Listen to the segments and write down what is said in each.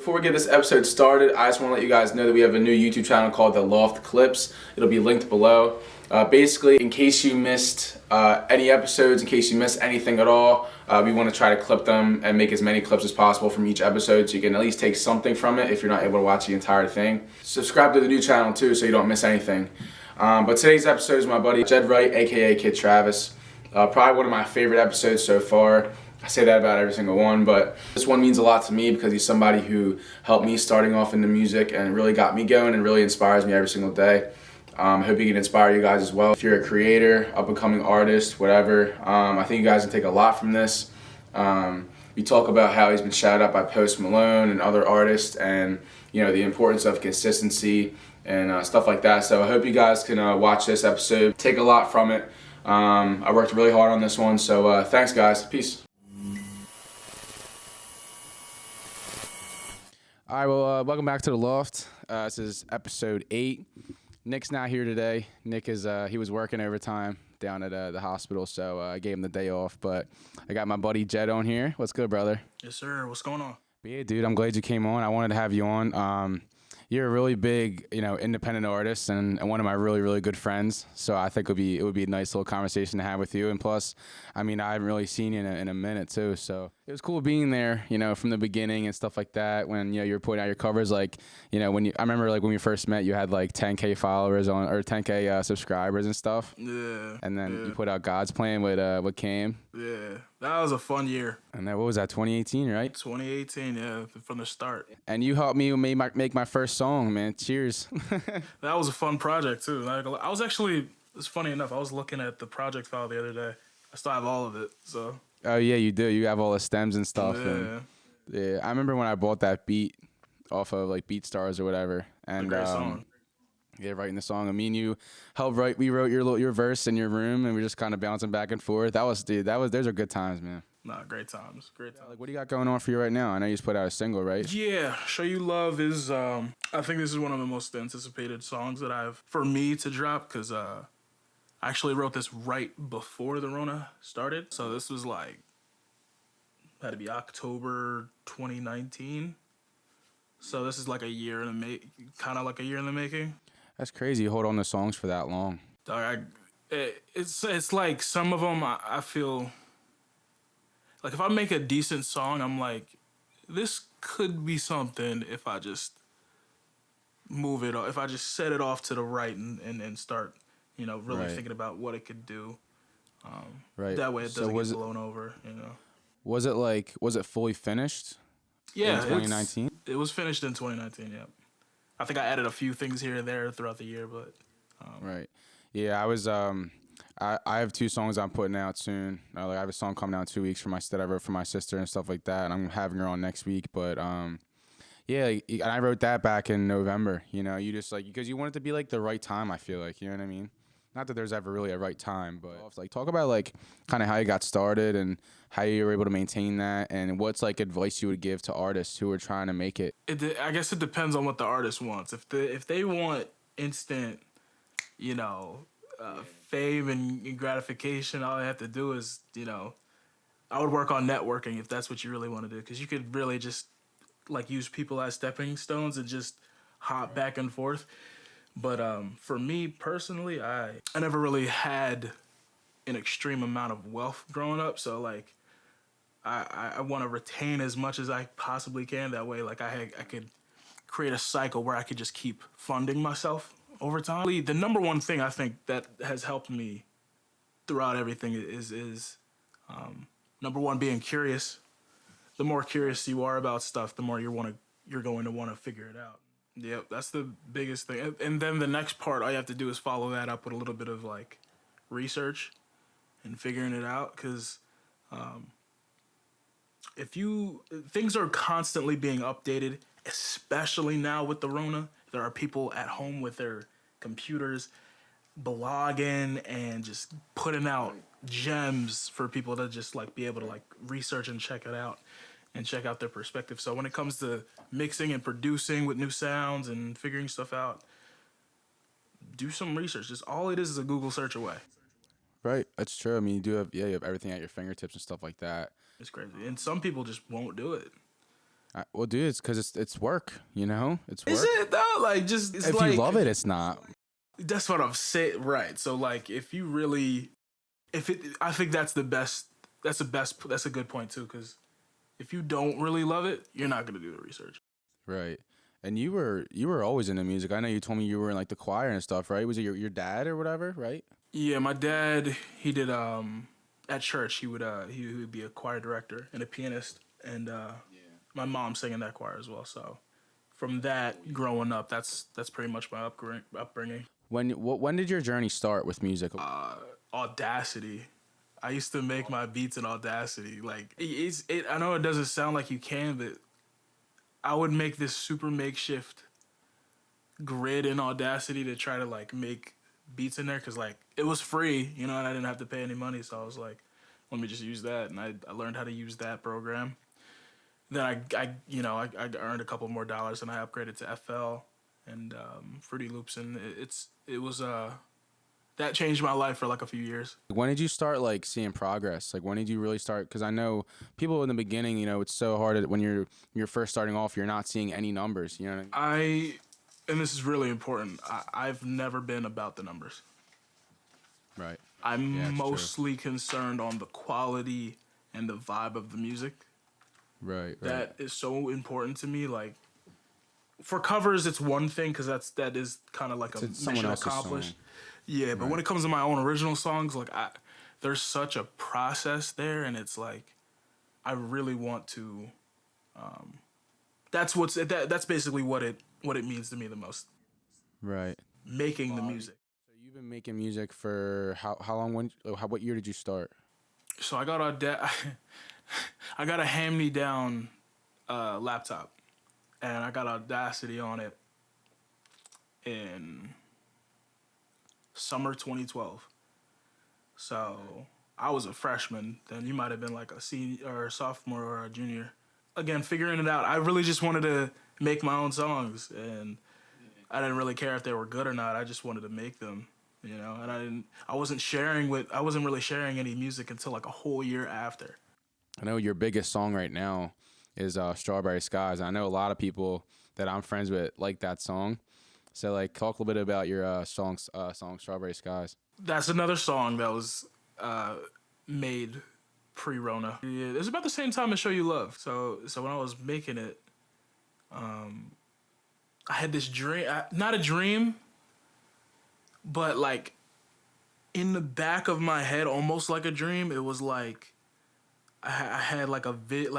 Before we get this episode started, I just want to let you guys know that we have a new YouTube channel called the Loft Clips. It'll be linked below. Basically, in case you missed any episodes, in case you missed anything at all, we want to try to clip them and make as many clips as possible from each episode so you can at least take something from it if you're not able to watch the entire thing. Subscribe to the new channel too so you don't miss anything. But today's episode is my buddy Jed Wright, aka Kid Travis. Probably one of my favorite episodes so far. I say that about every single one, but this one means a lot to me because he's somebody who helped me starting off into music and really got me going and really inspires me every single day. I hope he can inspire you guys as well. If you're a creator, up-and-coming artist, whatever, I think you guys can take a lot from this. We talk about how he's been shouted out by Malone and other artists, and you know the importance of consistency and stuff like that. So I hope you guys can watch this episode, take a lot from it. I worked really hard on this one, so thanks guys. Peace. All right, well, welcome back to the Loft. This is episode 8. Nick's not here today. Nick is he was working overtime down at the hospital, so I gave him the day off. But I got my buddy Jed on here. What's good, brother? Yes, sir. What's going on? But yeah, dude, I'm glad you came on. I wanted to have you on. You're a really big, independent artist and one of my really, really good friends. So I think it would be a nice little conversation to have with you. And plus, I mean, I haven't really seen you in a minute too. So it was cool being there, from the beginning and stuff like that. When you were putting out your covers, I remember when we first met, you had like 10K followers on or 10K subscribers and stuff. Yeah. And then you put out God's Plan with Cam. Yeah, that was a fun year. And what was that? 2018, right? 2018, yeah, from the start. And you helped me make my first song, man. Cheers. That was a fun project too. I was actually, it's funny enough, I was looking at the project file the other day. I still have all of it, so. Oh yeah, you do. You have all the stems and stuff. Yeah. And, yeah, I remember when I bought that beat off of like BeatStars or whatever. And a great song. Yeah, writing the song. I mean, you helped write. We wrote your verse in your room, and we just kind of bouncing back and forth. Those are good times, man. Nah, great times. Great times. Like, what do you got going on for you right now? I know you just put out a single, right? Yeah, Show You Love is, I think this is one of the most anticipated songs that for me to drop, because I actually wrote this right before the Rona started. So this was had to be October 2019. So this is like a year in the making. That's crazy. You hold on to songs for that long. It's like some of them I feel like if I make a decent song, I'm like, this could be something if I just move it, if I just set it off to the right and start, really thinking about what it could do. Right. That way it doesn't get blown over, Was it fully finished? Yeah. In 2019? It was finished in 2019, yeah. I think I added a few things here and there throughout the year, but... Right. Yeah, I was... I have 2 songs I'm putting out soon. I have a song coming out in 2 weeks that I wrote for my sister and stuff like that, and I'm having her on next week. But, yeah, and I wrote that back in November. You just, because you want it to be, the right time, I feel like. You know what I mean? Not that there's ever really a right time, but, talk about, kind of how you got started and how you were able to maintain that, and what's advice you would give to artists who are trying to make it. I guess it depends on what the artist wants. If they want instant, fame and gratification, all they have to do is, I would work on networking if that's what you really want to do, because you could really just use people as stepping stones and just hop back and forth. But for me personally, I never really had an extreme amount of wealth growing up, so I want to retain as much as I possibly can. That way, I could create a cycle where I could just keep funding myself over time. The number one thing I think that has helped me throughout everything is number one, being curious. The more curious you are about stuff, the more you're going to want to figure it out. Yep, that's the biggest thing. And then the next part, all you have to do is follow that up with a little bit of research and figuring it out, because things are constantly being updated, especially now with the Rona. There are people at home with their computers blogging and just putting out gems for people to just be able to research and check it out and check out their perspective. So when it comes to mixing and producing with new sounds and figuring stuff out, do some research. Just all it is a Google search away. Right, that's true. I mean, you have everything at your fingertips and stuff like that. It's crazy. And some people just won't do it. Well, dude, it's because it's work. You know, it's Is work. it though? Like, just it's If like, you love it, it's not. That's what I'm saying, right? So like, if you really, I think that's the best. That's the best. That's a good point too, because if you don't really love it, you're not gonna do the research. Right. And you were always into music. I know you told me you were in like the choir and stuff, right? Was it your dad or whatever, right? Yeah, my dad, he did at church. He would be a choir director and a pianist, and my mom sang in that choir as well. So from that growing up, that's pretty much my upbringing. When did your journey start with music? Audacity. I used to make my beats in Audacity. Like I know it doesn't sound like you can, but I would make this super makeshift grid in Audacity to try to like make beats in there because like it was free, you know, and I didn't have to pay any money. So I was like, let me just use that, and I learned how to use that program. Then I earned a couple more dollars and I upgraded to FL and Fruity Loops, and it was that changed my life for like a few years. When did you start like seeing progress? Like when did you really start? Because I know people in the beginning, you know, it's so hard when you're first starting off, you're not seeing any numbers. You know what I mean? And this is really important. I've never been about the numbers. Right. I'm Yeah, it's mostly concerned on the quality and the vibe of the music. Right. That is so important to me. Like for covers, it's one thing because that is kind of like a someone mission else's accomplished. song. Yeah, but when it comes to my own original songs, like there's such a process there, and it's like I really want to. That's basically what it means to me the most. Right. Making the music. So you've been making music for how long? What year did you start? So I got I got a hand-me-down laptop, and I got Audacity on it in summer 2012. So I was a freshman. Then you might have been like a senior or a sophomore or a junior. Again, figuring it out. I really just wanted to make my own songs, and I didn't really care if they were good or not. I just wanted to make them, you know. And I wasn't really sharing any music until like a whole year after. I know your biggest song right now is Strawberry Skies. I know a lot of people that I'm friends with like that song. So like talk a little bit about your song Strawberry Skies. That's another song that was made pre-Rona. Yeah, it was about the same time as Show You Love. So when I was making it, I had this dream, not a dream, but like in the back of my head, almost like a dream. It was like I had like a vivid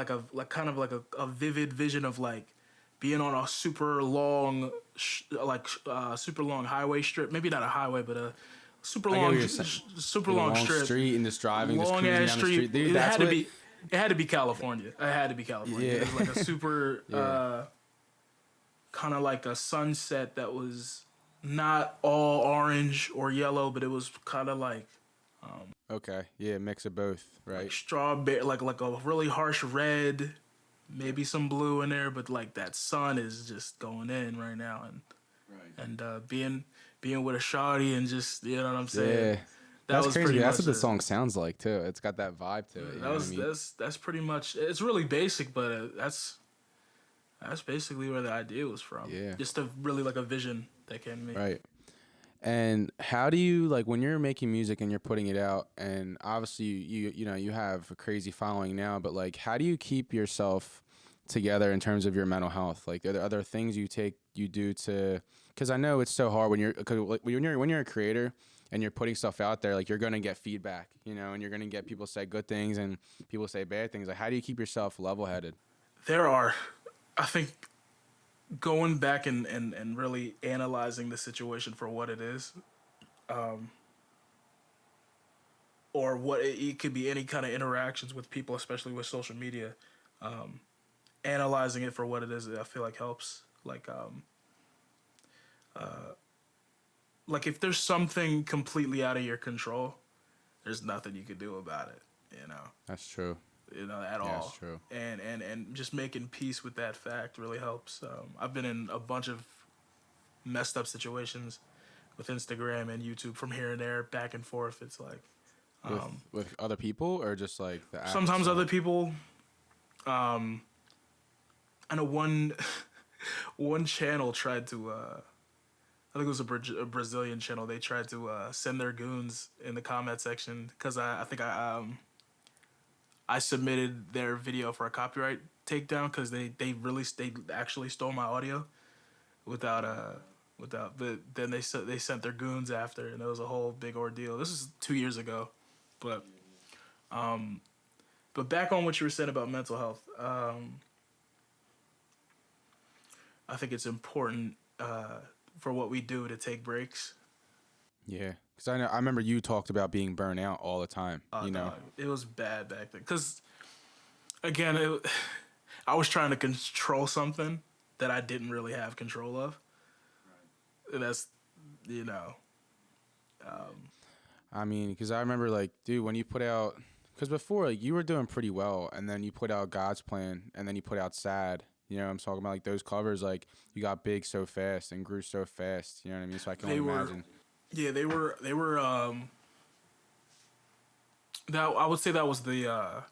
vision of like being on a super long, super long highway strip. Maybe not a highway, but a super long strip, street and just driving, just long cruising ass down the street. street. Dude, It had to be California. It had to be California. Yeah. It was like a super Yeah. kind of like a sunset that was not all orange or yellow, but it was kind of like Okay. Yeah, mix of both, right? strawberry, like a really harsh red, maybe some blue in there, but like that sun is just going in right now, and being with a shawty and just, you know what I'm saying. Yeah. That That's was crazy. pretty That's much what the it. song sounds like too. It's got that vibe to it. You know what I mean? That's pretty much. It's really basic, but that's basically where the idea was from. Yeah. Just a really like a vision that came to me. Right. And how do you like when you're making music and you're putting it out, and obviously you know you have a crazy following now, but like how do you keep yourself together in terms of your mental health? Like are there other things you do to, because I know it's so hard when you're a creator and you're putting stuff out there, like you're gonna get feedback, you know, and you're gonna get people say good things and people say bad things. Like how do you keep yourself level headed? I think going back and really analyzing the situation for what it is, or what it could be, any kind of interactions with people, especially with social media, analyzing it for what it is, I feel like helps. Like if there's something completely out of your control, there's nothing you can do about it, you know. That's true. You know, at all. That's true. And just making peace with that fact really helps. I've been in a bunch of messed up situations with Instagram and YouTube from here and there, back and forth. It's like With other people or just like the app sometimes itself? other people. I know one one channel tried to. I think it was a Brazilian channel. They tried to send their goons in the comment section because I think I submitted their video for a copyright takedown because they actually stole my audio without but then they sent their goons after, and it was a whole big ordeal. This is 2 years ago, but back on what you were saying about mental health. I think it's important for what we do to take breaks. Yeah, because I remember you talked about being burnt out all the time. Dog, it was bad back then. Because again, I was trying to control something that I didn't really have control of. Right. And that's, you know. I mean, because I remember, like, dude, when you put out, because before, like, you were doing pretty well, and then you put out God's Plan, and then you put out Sad. You know what I'm talking about? Like, those covers, like, you got big so fast and grew so fast. You know what I mean? So I can only imagine. Yeah, they were, that, I would say that was the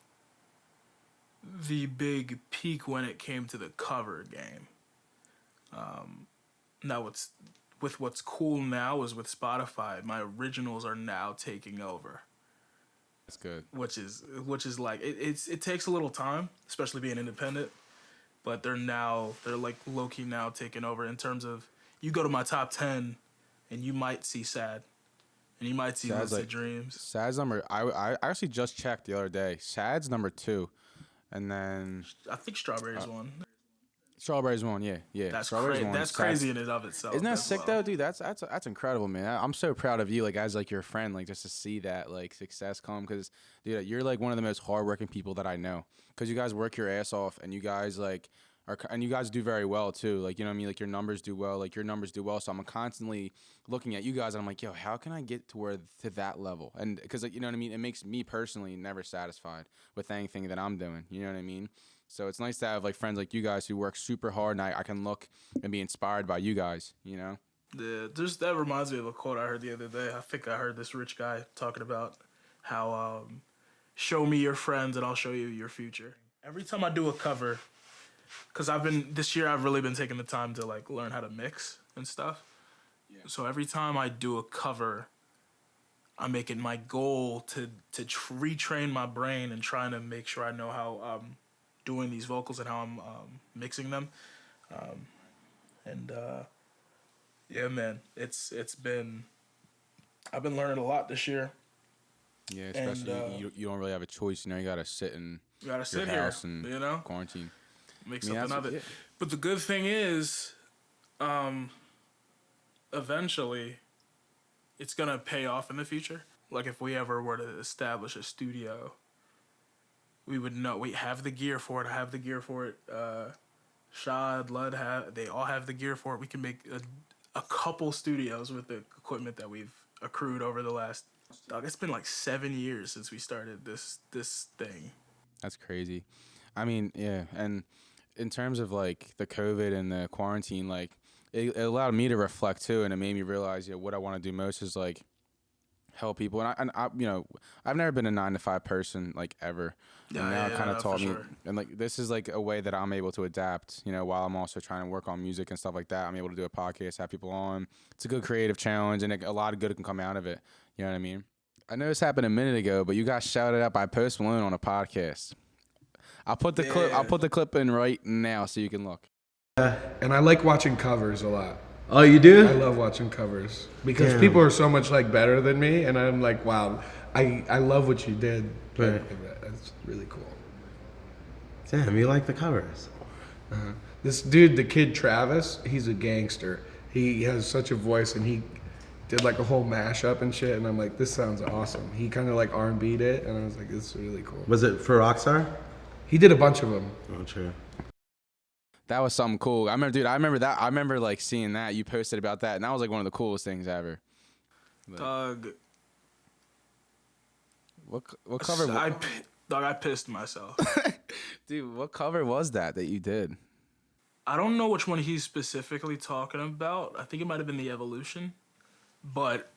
big peak when it came to the cover game. Now what's cool now is with Spotify, my originals are now taking over. That's good. Which is like it takes a little time, especially being independent, but they're like low key now taking over in terms of you go to my top 10 and you might see Sad. And you might see Lucid Dreams. Sad's number. I actually just checked the other day. Sad's number 2, and then I think Strawberry's one. Strawberry's one. Yeah. That's Strawberry's one. That's crazy in and of itself. Isn't that sick though, dude? That's incredible, man. I'm so proud of you, like as like your friend, like just to see that like success come, because dude, you're like one of the most hardworking people that I know. Because you guys work your ass off, and you guys like. And you guys do very well too, like, you know what I mean, like your numbers do well, so I'm constantly looking at you guys and I'm like, yo, how can I get to that level? And because, like, you know what I mean, it makes me personally never satisfied with anything that I'm doing, you know what I mean? So it's nice to have like friends like you guys who work super hard, and I can look and be inspired by you guys, you know? Yeah, that reminds me of a quote I heard the other day. I think I heard this rich guy talking about how show me your friends and I'll show you your future. Every time I do a cover, because this year I've really been taking the time to like learn how to mix and stuff. Yeah. So every time I do a cover, I make it my goal to retrain my brain and trying to make sure I know how I'm doing these vocals and how I'm mixing them. Yeah, man, I've been learning a lot this year. Yeah, especially you don't really have a choice, you know. You gotta sit in your house and you know, quarantine. Make something of it. Yeah. But the good thing is, eventually, it's going to pay off in the future. Like, if we ever were to establish a studio, we would know. We have the gear for it. I have the gear for it. Shad, Lud, they all have the gear for it. We can make a couple studios with the equipment that we've accrued over the last... it's been like 7 years since we started this thing. That's crazy. I mean, yeah, and... in terms of like the COVID and the quarantine, like it allowed me to reflect too, and it made me realize, what I want to do most is like help people. And I you know, I've never been a 9-to-5 person like ever. And now it kind of taught me, and like this is like a way that I'm able to adapt. You know, while I'm also trying to work on music and stuff like that, I'm able to do a podcast, have people on. It's a good creative challenge, and a lot of good can come out of it. You know what I mean? I know this happened a minute ago, but you got shouted out by Post Malone on a podcast. I'll put the clip in right now so you can look. And I like watching covers a lot. Oh, you do? I love watching covers because people are so much like better than me, and I'm like, wow, I love what you did. Right. That's really cool. Damn, you like the covers? This dude, the kid Travis, he's a gangster. He has such a voice, and he did like a whole mashup and shit, and I'm like, this sounds awesome. He kind of like R&B'd it, and I was like, this is really cool. Was it for Rockstar? He did a bunch of them. Oh, true. That was something cool. I remember that. I remember like seeing that. You posted about that, and that was like one of the coolest things ever. Doug. What cover? I pissed myself. Dude, what cover was that you did? I don't know which one he's specifically talking about. I think it might have been the Evolution. But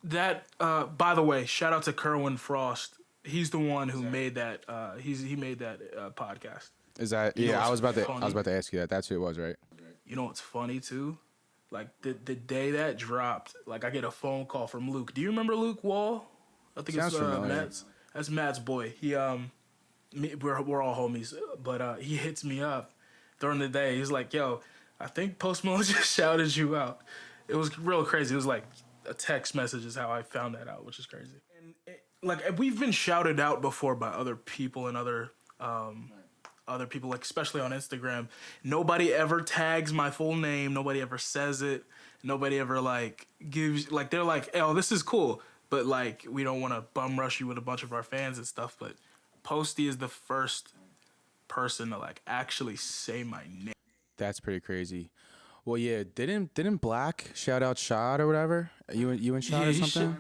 that, by the way, shout out to Kerwin Frost. He's the one who made that. He made that podcast. Is that? You know Yeah, I what's was funny? about to ask you that. That's who it was, right? You know what's funny too? Like the day that dropped, like I get a phone call from Luke. Do you remember Luke Wall? I think Sounds it's familiar. Matt's. That's Matt's boy. We're all homies, but he hits me up during the day. He's like, "Yo, I think Post Malone just shouted you out." It was real crazy. It was like a text message is how I found that out, which is crazy. And like we've been shouted out before by other people and other people, like especially on Instagram. Nobody ever tags my full name. Nobody ever says it. Nobody ever like gives like they're like, "Oh, this is cool," but like we don't want to bum rush you with a bunch of our fans and stuff. But Posty is the first person to like actually say my name. That's pretty crazy. Well, yeah, didn't Black shout out Shad or whatever? You and Shad or he something?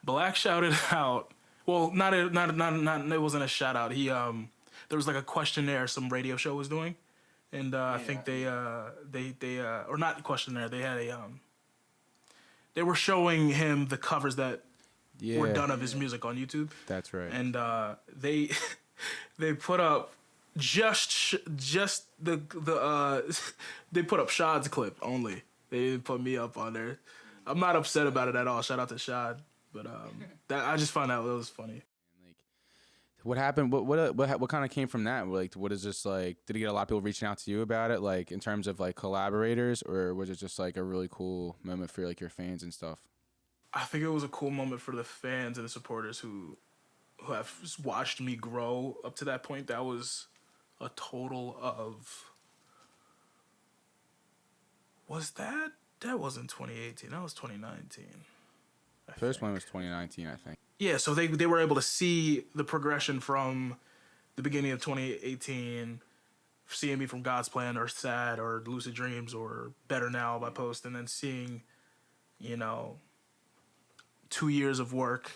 Black shouted out. Well, not it wasn't a shout out. There was like a questionnaire some radio show was doing, and I think they or not questionnaire. They had they were showing him the covers that Yeah, were done of his music on YouTube, that's right. and they they put up just the they put up Shad's clip only. They didn't put me up on there. I'm not upset about it at all. Shout out to Shad, but that I just found out it was funny. Like, what happened? What kind of came from that? Like, what is this like? Did you get a lot of people reaching out to you about it, like in terms of like collaborators, or was it just like a really cool moment for like your fans and stuff? I think it was a cool moment for the fans and the supporters who have watched me grow up to that point. That was a total of that wasn't 2018. That was 2019. First one was 2019, I think. Yeah, so they were able to see the progression from the beginning of 2018, seeing me from God's Plan or Sad or Lucid Dreams or Better Now by Post, and then seeing, 2 years of work,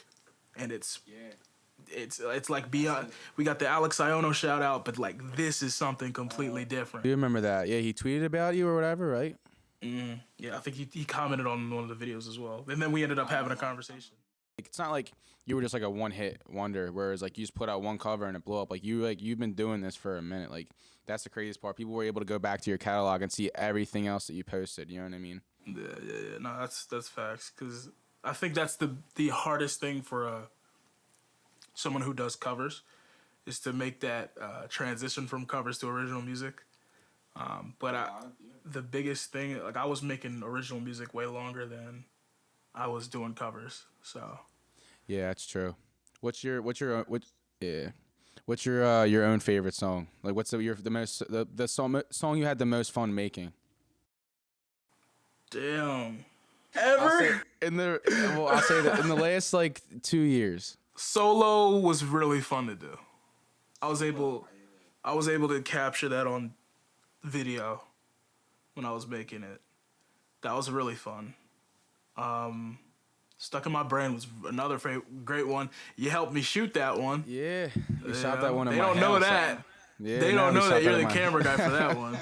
and it's like beyond. We got the Alex Iono shout out, but like this is something completely different. Do you remember that? Yeah, he tweeted about you or whatever, right? Yeah, I think he commented on one of the videos as well, and then we ended up having a conversation. Like, it's not like you were just like a one-hit wonder, whereas like you just put out one cover and it blew up. You've been doing this for a minute. Like that's the craziest part. People were able to go back to your catalog and see everything else that you posted. You know what I mean? Yeah. No, that's facts. Because I think that's the hardest thing for someone who does covers is to make that transition from covers to original music. The biggest thing, like I was making original music way longer than I was doing covers. So Yeah, that's true. What's your own favorite song? Like, what's the song you had the most fun making? damn. I'll say Ever I'll say that in the last like 2 years. Solo was really fun to do. I was able to capture that on video when I was making it. That was really fun. Stuck in My Brain was another great one. You helped me shoot that one. Yeah, you shot that one. They don't know that. Yeah, They don't know that you're the camera guy for that one.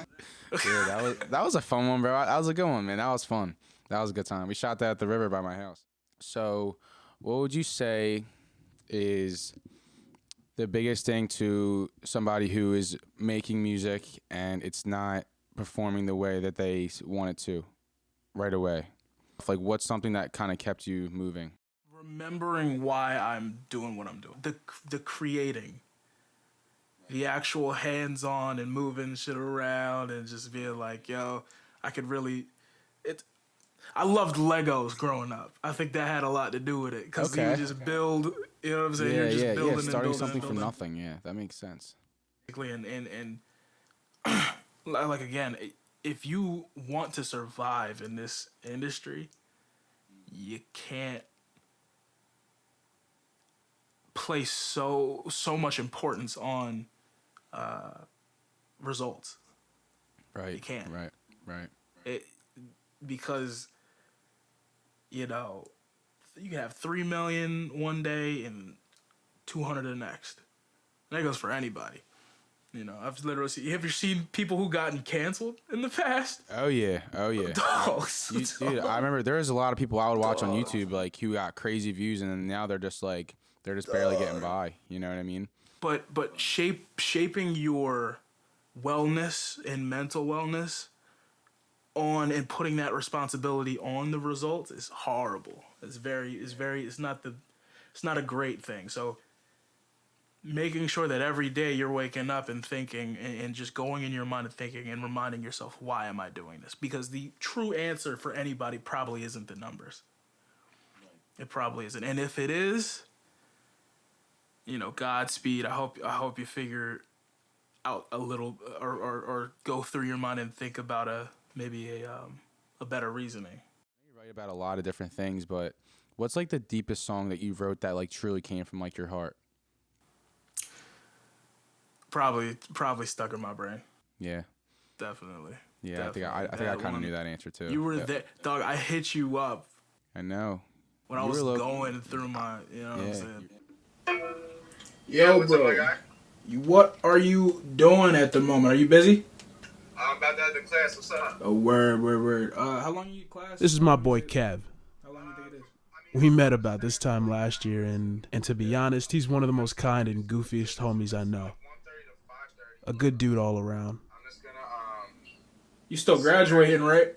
Yeah, that was a fun one, bro. That was a good one, man. That was fun. That was a good time. We shot that at the river by my house. So, what would you say is the biggest thing to somebody who is making music and it's not performing the way that they want it to right away? Like, what's something that kind of kept you moving? Remembering why I'm doing what I'm doing. The creating. The actual hands-on and moving shit around and just being like, yo, I could really... I loved Legos growing up. I think that had a lot to do with it. Because you just build, you know what I'm saying? Yeah, You're just yeah, building yeah. and Starting building something and from building. nothing. Yeah, that makes sense. And like again, if you want to survive in this industry, you can't place so much importance on results. Right. You can't. Right. Because you can have 3 million one day and 200 the next. And that goes for anybody. I've literally seen. Have you seen people who gotten canceled in the past? Oh yeah. Dogs. Dude, I remember there was a lot of people I would watch on YouTube like who got crazy views, and then now they're just barely getting by. You know what I mean? but shaping your wellness and mental wellness on and putting that responsibility on the results is horrible. It's not a great thing. So making sure that every day you're waking up and thinking and just going in your mind and thinking and reminding yourself, why am I doing this? Because the true answer for anybody probably isn't the numbers. It probably isn't. And if it is, Godspeed. I hope you figure out a little or go through your mind and think about maybe a better reasoning. You write about a lot of different things, but what's like the deepest song that you wrote that like truly came from like your heart? Probably stuck in my brain. Yeah. Definitely. Yeah, Definitely. I think I kind of knew that answer too. You were there, dog. I hit you up I know. when I was going through my, what I'm saying. Yo, bro. What are you doing at the moment? Are you busy? I'm about to have the class. What's up? Oh, word. How long you class? This is my boy Kev. How long you think it is? We met about this time last year, and to be honest, he's one of the most kind and goofiest homies I know. 1:30 to 5:30. A good dude all around. I'm just gonna You still graduating, right?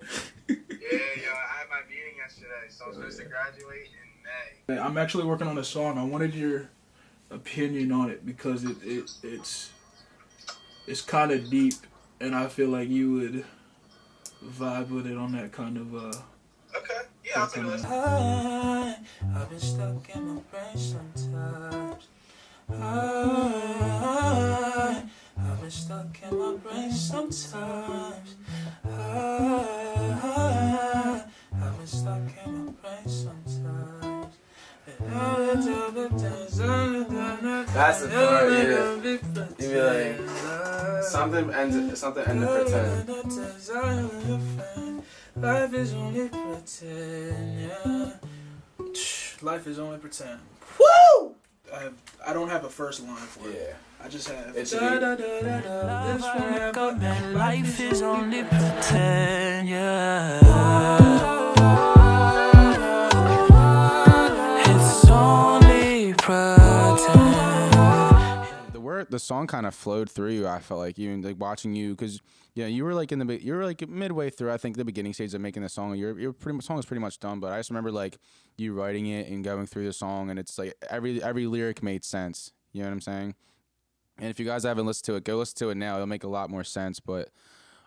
yeah, I had my meeting yesterday, so I'm supposed to graduate in May. I'm actually working on a song. I wanted your opinion on it because it's kind of deep, and I feel like you would vibe with it on that kind of Okay. Yeah, I'll take a listen. I've been stuck in my brain sometimes. I've been stuck in my brain sometimes. I've been stuck in my brain sometimes. That's the part, yeah. You be like, something ends pretend. Life is only pretend, yeah. Life is only pretend. Woo! I don't have a first line for it. Yeah. I just have. It's Life is only pretend, yeah. It's only pretend. The song kind of flowed through you. I felt like even like watching you, because you were like midway through. I think the beginning stage of making the song. Your song was pretty much done, but I just remember like you writing it and going through the song, and it's like every lyric made sense. You know what I'm saying? And if you guys haven't listened to it, go listen to it now. It'll make a lot more sense. But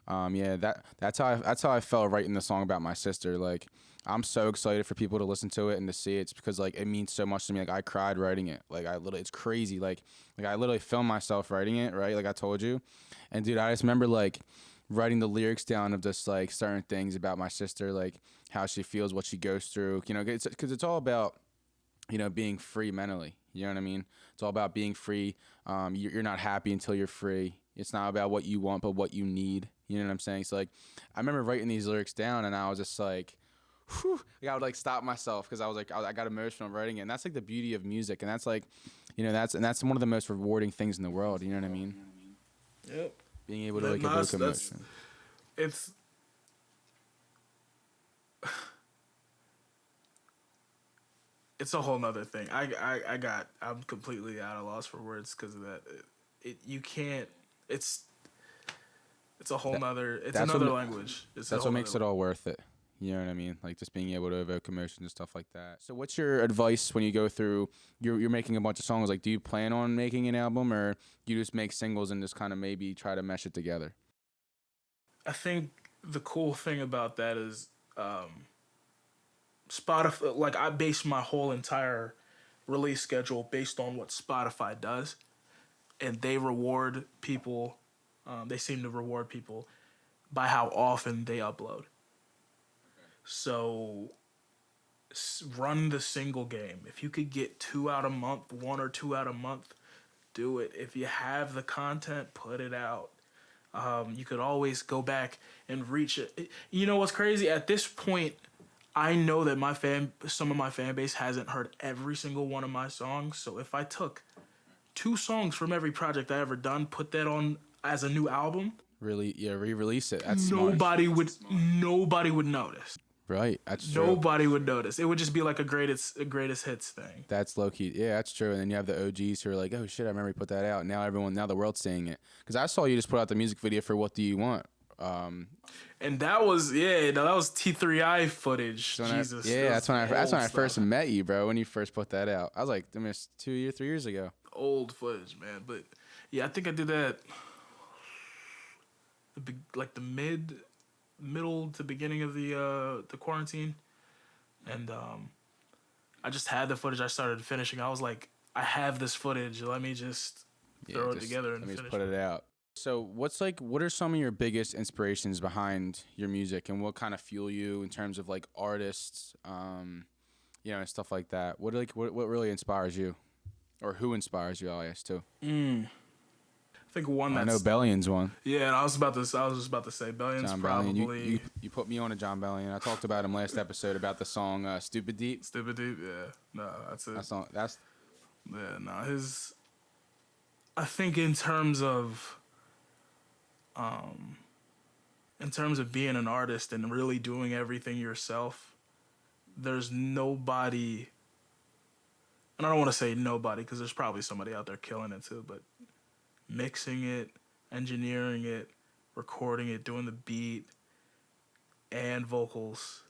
that's how I felt writing the song about my sister. Like, I'm so excited for people to listen to it and to see it. It's because like it means so much to me. Like, I cried writing it. Like, it's crazy. Like I literally filmed myself writing it, right? Like I told you. And dude, I just remember like writing the lyrics down of just like certain things about my sister, like how she feels, what she goes through, because it's all about, being free mentally. You know what I mean? It's all about being free. You're not happy until you're free. It's not about what you want, but what you need. You know what I'm saying? So like, I remember writing these lyrics down, and I was just like, whew, I would like stop myself because I got emotional writing it. And that's like the beauty of music, and that's like, that's one of the most rewarding things in the world. You know what I mean? Yep. Being able to like evoke emotion. It's a whole nother thing. I'm completely at a loss for words because of that. You can't. It's a whole nother. It's another language. That's what makes it all worth it. You know what I mean? Like just being able to evoke emotions and stuff like that. So what's your advice when you go through, you're making a bunch of songs? Like, do you plan on making an album, or you just make singles and just kind of maybe try to mesh it together? I think the cool thing about that is Spotify, like I base my whole entire release schedule based on what Spotify does, and they reward people. They seem to reward people by how often they upload. So run the single game. If you could get 2 out a month, 1 or 2 out a month, do it. If you have the content, put it out. You could always go back and reach it. You know what's crazy? At this point, I know that some of my fan base hasn't heard every single one of my songs. So if I took 2 songs from every project I ever done, put that on as a new album, Really, re-release it. That's nobody would notice. Right. That's true. Nobody would notice. It would just be like a greatest hits thing. That's low key. Yeah, that's true. And then you have the OGs who are like, oh shit, I remember you put that out. Now the world's saying it. Because I saw you just put out the music video for What Do You Want? And that was that was T3I footage. Jesus. That's when I stuff. first met you, bro. When you first put that out, I was like, I mean, it's 3 years ago. Old footage, man. But yeah, I think I did that. The middle to beginning of the quarantine, and I just had the footage. I started finishing. I was like, I have this footage. Let me just throw it together and finish. Put it out. So what are some of your biggest inspirations behind your music, and what kind of fuel you in terms of like artists, and stuff like that? What really inspires you, or who inspires you? I'll ask too. I think one that's... I know Bellion's one. Yeah, and I was just about to say Bellion's John probably... Bellion. You put me on to John Bellion. I talked about him last episode about the song Stupid Deep. Stupid Deep, yeah. No, that's it. Yeah, no, his... I think in terms of being an artist and really doing everything yourself, there's nobody... And I don't want to say nobody, because there's probably somebody out there killing it too, but... mixing it, engineering it, recording it, doing the beat and vocals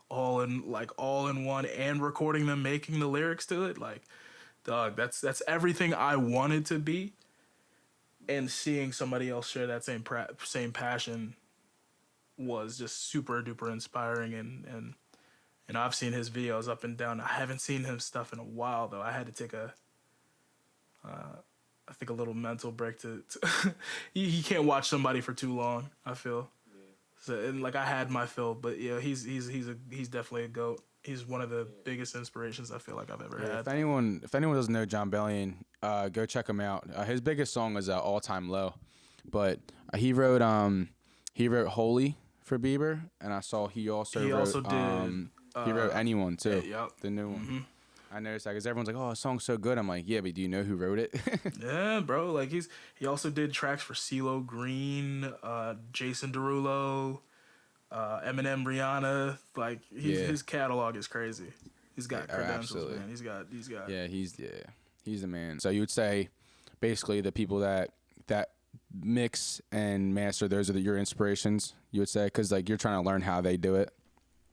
all in one, and recording them, making the lyrics to it, like, dog, that's everything I wanted to be. And seeing somebody else share that same passion was just super duper inspiring. And I've seen his videos up and down. I haven't seen his stuff in a while though. I had to take a little mental break to you can't watch somebody for too long, I feel. Yeah. So, and like I had my fill, but yeah, he's definitely a GOAT. He's one of the biggest inspirations I feel like I've ever had. If anyone doesn't know John Bellion, go check him out. His biggest song is All Time Low, but he wrote Holy for Bieber, and I saw he also wrote Anyone too. Yep. The new one. Mm-hmm. I noticed that because everyone's like, "Oh, the song's so good." I'm like, "Yeah, but do you know who wrote it?" Yeah, bro. Like he also did tracks for CeeLo Green, Jason Derulo, Eminem, Rihanna. Like his catalog is crazy. He's got credentials, absolutely. Man. He's got. Yeah, he's the man. So you would say, basically, the people that mix and master, those are your inspirations. You would say, because like you're trying to learn how they do it.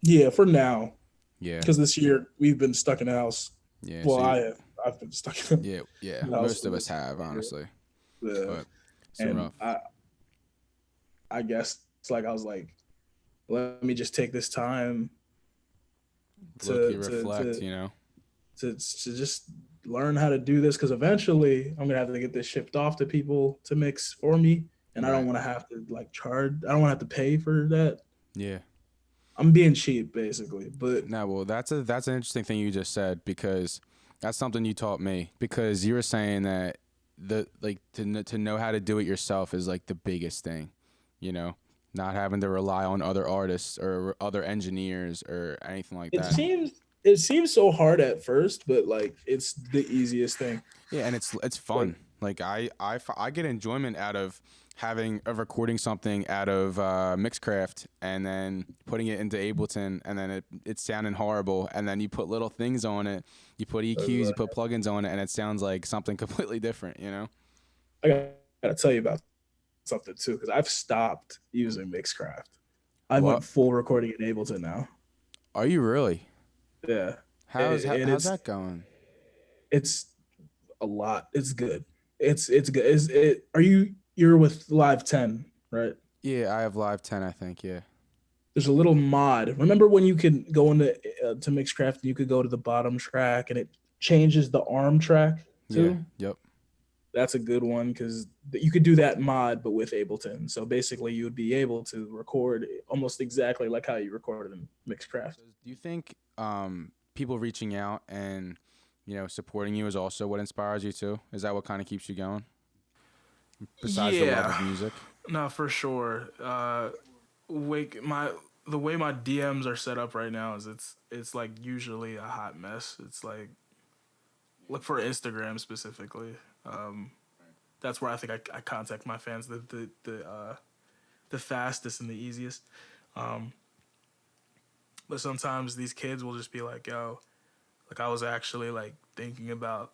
Yeah, for now. Yeah. Because this year we've been stuck in the house. Yeah. Well, so I've been stuck in the Yeah. Most of us have, honestly. Yeah. And I guess it's like I was like, let me just take this time to reflect, to just learn how to do this, because eventually I'm gonna have to get this shipped off to people to mix for me, and right. I don't want to have to charge. I don't want to have to pay for that. Yeah. I'm being cheap, basically, but no. Well, that's an interesting thing you just said, because that's something you taught me. Because you were saying that to know how to do it yourself is like the biggest thing, not having to rely on other artists or other engineers or anything like that. It seems so hard at first, but it's the easiest thing. Yeah, and it's fun. Like I get enjoyment out of recording something out of Mixcraft and then putting it into Ableton, and then it's sounding horrible, and then you put little things on it, you put EQs, you put plugins on it, and it sounds like something completely different, I gotta tell you about something too, because I've stopped using Mixcraft. I went full recording in Ableton now. Are you really? Yeah. How's that going? It's a lot. It's good. It's good. You're with Live 10, right? Yeah, I have Live 10, I think, yeah. There's a little mod. Remember when you could go into to Mixcraft and you could go to the bottom track and it changes the arm track too? Yeah, yep. That's a good one, because you could do that mod, but with Ableton. So basically you would be able to record almost exactly like how you recorded in Mixcraft. Do you think people reaching out and, supporting you is also what inspires you too? Is that what kind of keeps you going? Besides the love of music? No, for sure. The way my DMs are set up right now is it's like usually a hot mess. It's like look for Instagram specifically. That's where I think I contact my fans the fastest and the easiest. But sometimes these kids will just be like, yo, like I was actually like thinking about,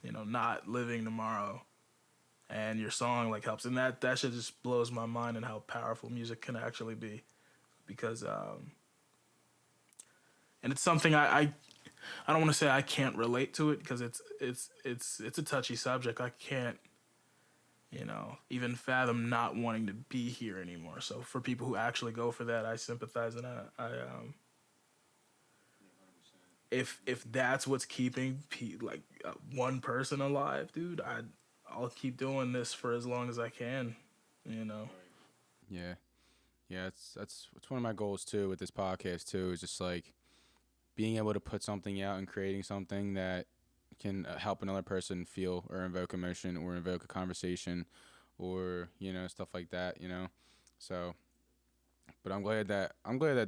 not living tomorrow. And your song like helps. And that shit just blows my mind and how powerful music can actually be. Because and it's something I don't want to say I can't relate to it because it's a touchy subject. I can't, even fathom not wanting to be here anymore. So for people who actually go for that, I sympathize, and I if that's what's keeping one person alive, dude, I'll keep doing this for as long as I can, you know. Yeah, yeah. It's one of my goals too with this podcast too. Is just like being able to put something out and creating something that can help another person feel or invoke emotion or invoke a conversation or stuff like that. So, but I'm glad that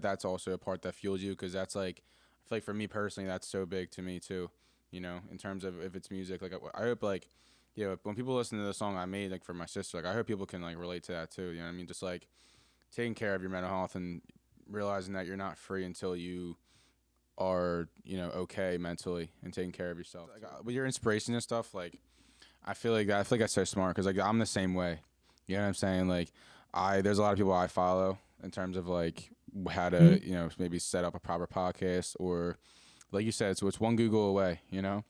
that's also a part that fuels you because that's like I feel like for me personally that's so big to me too. In terms of if it's music, like I hope like when people listen to the song I made like for my sister, like I hope people can like relate to that too. You know what I mean? Just like taking care of your mental health and realizing that you're not free until you are okay mentally and taking care of yourself. Like with your inspiration and stuff, like I feel like that's so smart because like I'm the same way. You know what I'm saying? Like there's a lot of people I follow in terms of like how to maybe set up a proper podcast or like you said, so it's one Google away. And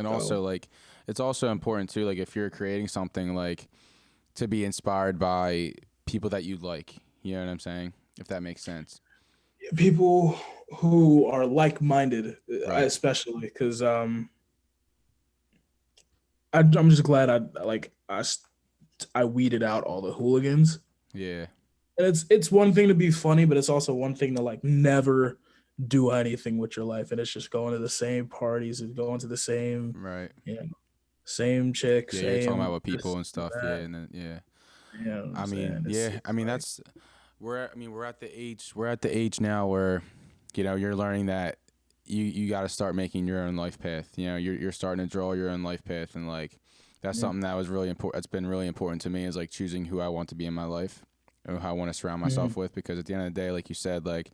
also like it's also important too. Like if you're creating something like to be inspired by people that you like. You know what I'm saying? If that makes sense. People who are like-minded, Right. especially because I'm just glad I weeded out all the hooligans. Yeah. And it's one thing to be funny, but it's also one thing to like never do anything with your life, and it's just going to the same parties and going to the same, Right. same chick, Yeah, you're talking same about with people this, and stuff. that. Yeah, and then yeah. You know what I I'm mean, saying? yeah. I mean, like, that's we're at the age now where you're learning that you got to start making your own life path. You're starting to draw your own life path, and like that's something that was really important. That's been really important to me is like choosing who I want to be in my life and who I want to surround myself with. Because at the end of the day, like you said, like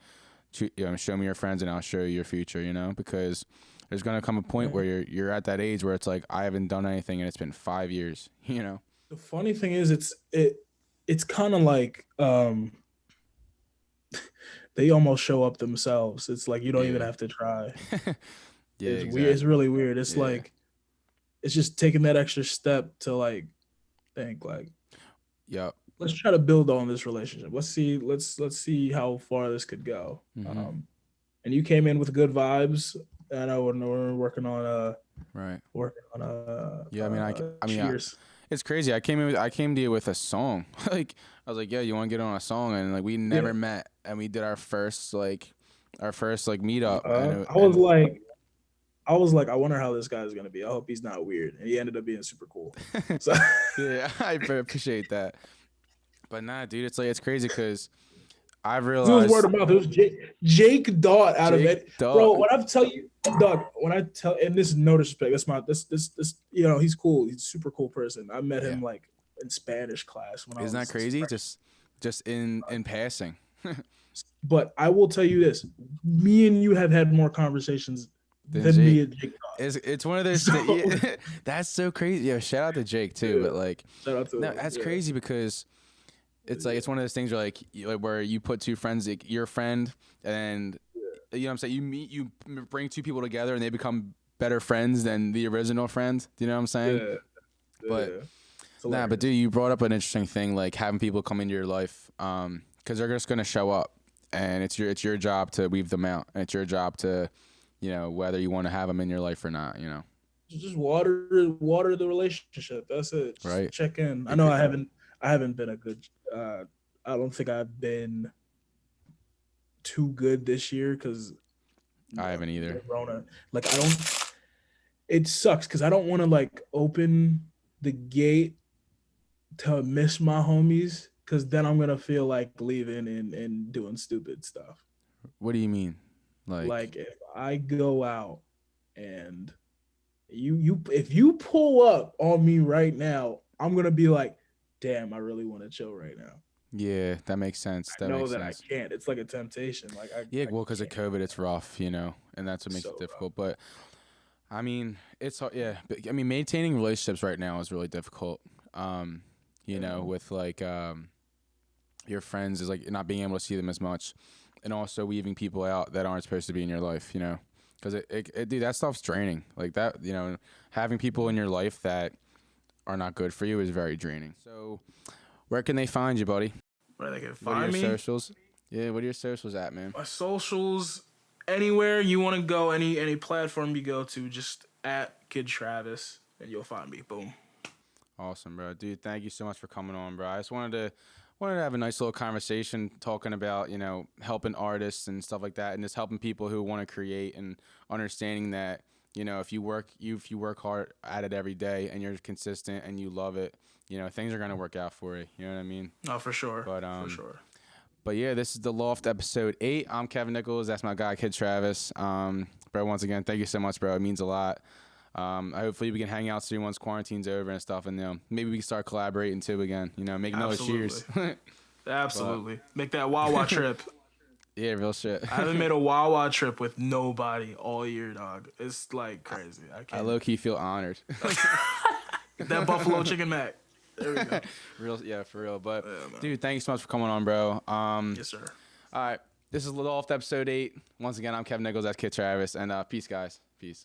show me your friends and I'll show you your future. Because there's gonna come a point where you're at that age where it's like I haven't done anything and it's been 5 years. the funny thing is, it's kind of like they almost show up themselves. It's like you don't even Yeah. have to try. Yeah, It's exactly. weird. It's really weird. It's Yeah. like it's just taking that extra step to like think like Yep. let's try to build on this relationship. Let's see how far this could go. Mhm. And you came in with good vibes. I know we're working on Right. yeah. Cheers. It's crazy. I came to you with a song. Like I was like, yeah, you want to get on a song, and like we never met, and we did our first meetup. And I was like, I wonder how this guy's gonna be. I hope he's not weird. And he ended up being super cool. So yeah, I appreciate that. But nah, dude, it's crazy because I've it was realized word of mouth. It was Jake Dot out of it, Dot. bro. When I tell you, Doug, and this is no disrespect. That's my this he's cool. He's a super cool person. I met him like in Spanish class when Isn't I was that crazy? Just in passing. But I will tell you this: me and you have had more conversations than me and Jake Dot. It's one of those. That's so crazy. Yeah, shout out to Jake too. But like, shout out to that's crazy because it's like it's one of those things where like where you put two friends, like your friend, and you know what I'm saying. You bring two people together and they become better friends than the original friend. Do you know what I'm saying? Yeah. But but dude, you brought up an interesting thing, like having people come into your life, because they're just gonna show up, and it's your job to weave them out, and it's your job to, whether you want to have them in your life or not, just water the relationship. That's it. Just right. Check in. I know I haven't been a good. I don't think I've been too good this year because I haven't either. Corona. Like I don't. It sucks because I don't want to like open the gate to miss my homies because then I'm gonna feel like leaving and doing stupid stuff. What do you mean? Like if I go out and if you pull up on me right now, I'm gonna be like, damn, I really want to chill right now. Yeah, that makes sense. I That know makes that sense. I can't. It's like a temptation. Like Yeah, well, because of can't. COVID, it's rough, and that's what makes So it rough. difficult. But I mean, it's hard. Yeah, but I mean, maintaining relationships right now is really difficult. With like your friends is like not being able to see them as much, and also weaving people out that aren't supposed to be in your life. Because dude, that stuff's draining. Like that, having people in your life that are not good for you is very draining. So, where can they find you, buddy? Where they can What are find your me? socials? Yeah, what are your socials at, man? My socials, anywhere you want to go, any platform you go to, just at Kid Travis, and you'll find me. Boom. Awesome, bro. Dude, thank you so much for coming on, bro. I just wanted to have a nice little conversation talking about, helping artists and stuff like that, and just helping people who want to create and understanding that, if you work hard at it every day and you're consistent and you love it, things are gonna work out for you. You know what I mean? Oh, for sure. But for sure. But yeah, this is the Loft episode 8. I'm Kevin Nichols. That's my guy, Kid Travis. Bro, once again, thank you so much, bro. It means a lot. Hopefully we can hang out soon once quarantine's over and stuff, and maybe we can start collaborating too again. Make another cheers. Absolutely. Make that Wawa trip. Yeah, real shit. I haven't made a Wawa trip with nobody all year, dog. It's like crazy. I low key feel honored. That Buffalo Chicken Mac. There we go. For real. But dude, thank you so much for coming on, bro. Yes, sir. All right, this is Loft episode 8. Once again, I'm Kevin Nichols. That's Kid Travis, and peace, guys.